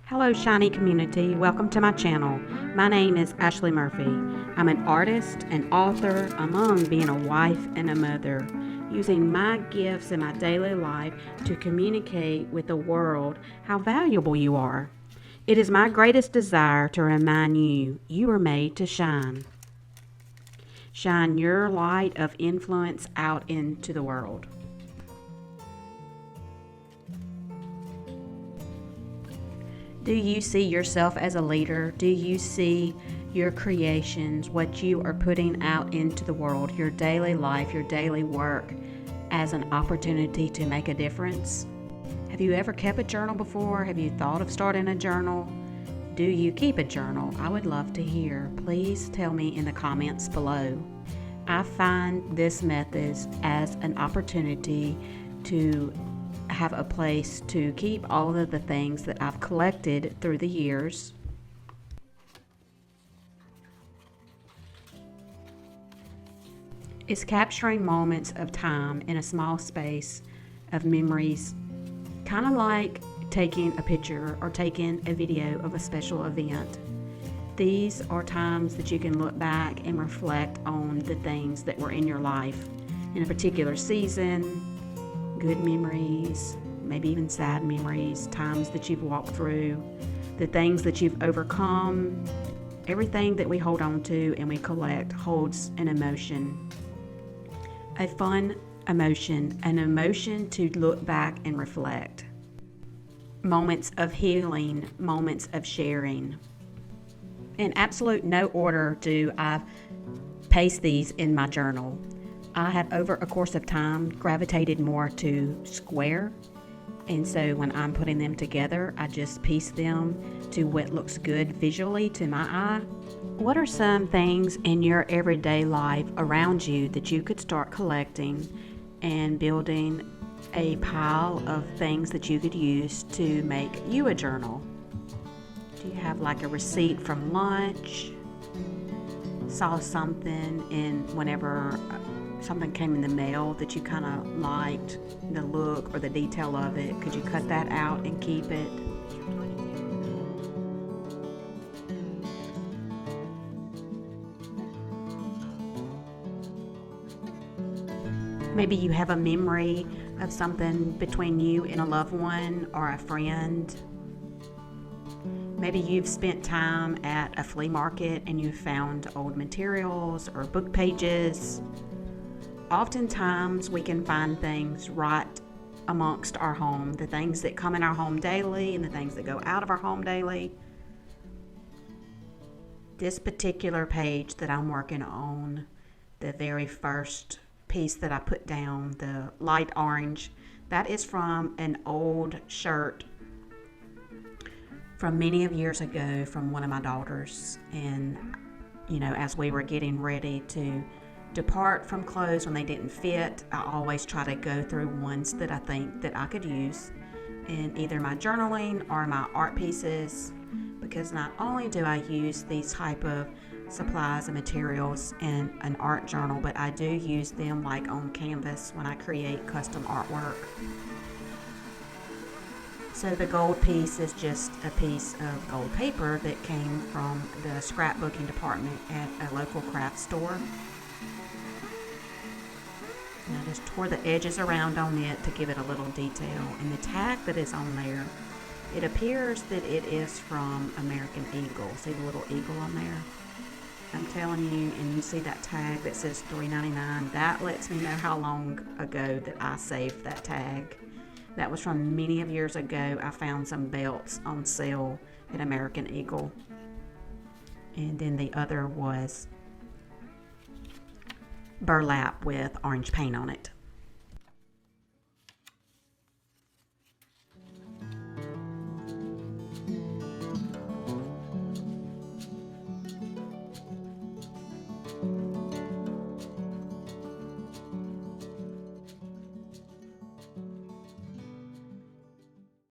Hello, Shiny community. Welcome to my channel. My name is Ashley Murphy. I'm an artist, an author, among being a wife and a mother, using my gifts in my daily life to communicate with the world how valuable you are. It is my greatest desire to remind you, you are made to shine. Shine your light of influence out into the world. Do you see yourself as a leader? Do you see your creations, what you are putting out into the world, your daily life, your daily work, as an opportunity to make a difference? Have you ever kept a journal before? Have you thought of starting a journal? Do you keep a journal? I would love to hear. Please tell me in the comments below. I find this method as an opportunity to have a place to keep all of the things that I've collected through the years. It's capturing moments of time in a small space of memories, kind of like taking a picture or taking a video of a special event. These are times that you can look back and reflect on the things that were in your life in a particular season, good memories, maybe even sad memories, times that you've walked through, the things that you've overcome. Everything that we hold on to and we collect holds an emotion, a fun emotion, an emotion to look back and reflect. Moments of healing, moments of sharing. In absolute no order do I paste these in my journal. I have, over a course of time, gravitated more to square, and so when I'm putting them together, I just piece them to what looks good visually to my eye. What are some things in your everyday life around you that you could start collecting and building a pile of things that you could use to make you a journal? Do you have like a receipt from lunch? Saw something in whenever something came in the mail that you kind of liked, the look or the detail of it. Could you cut that out and keep it? Maybe you have a memory of something between you and a loved one or a friend. Maybe you've spent time at a flea market and you found old materials or book pages. Oftentimes we can find things right amongst our home, the things that come in our home daily and the things that go out of our home daily. This particular page that I'm working on, the very first piece that I put down, the light orange, that is from an old shirt from many of years ago from one of my daughters. And as we were getting ready to depart from clothes when they didn't fit, I always try to go through ones that I think that I could use in either my journaling or my art pieces, because not only do I use these type of supplies and materials in an art journal, but I do use them like on canvas when I create custom artwork. So the gold piece is just a piece of gold paper that came from the scrapbooking department at a local craft store. And I just tore the edges around on it to give it a little detail. And the tag that is on there, it appears that it is from American Eagle. See the little eagle on there? I'm telling you, and you see that tag that says $3.99, that lets me know how long ago that I saved that tag. That was from many of years ago. I found some belts on sale at American Eagle. And then the other was burlap with orange paint on it.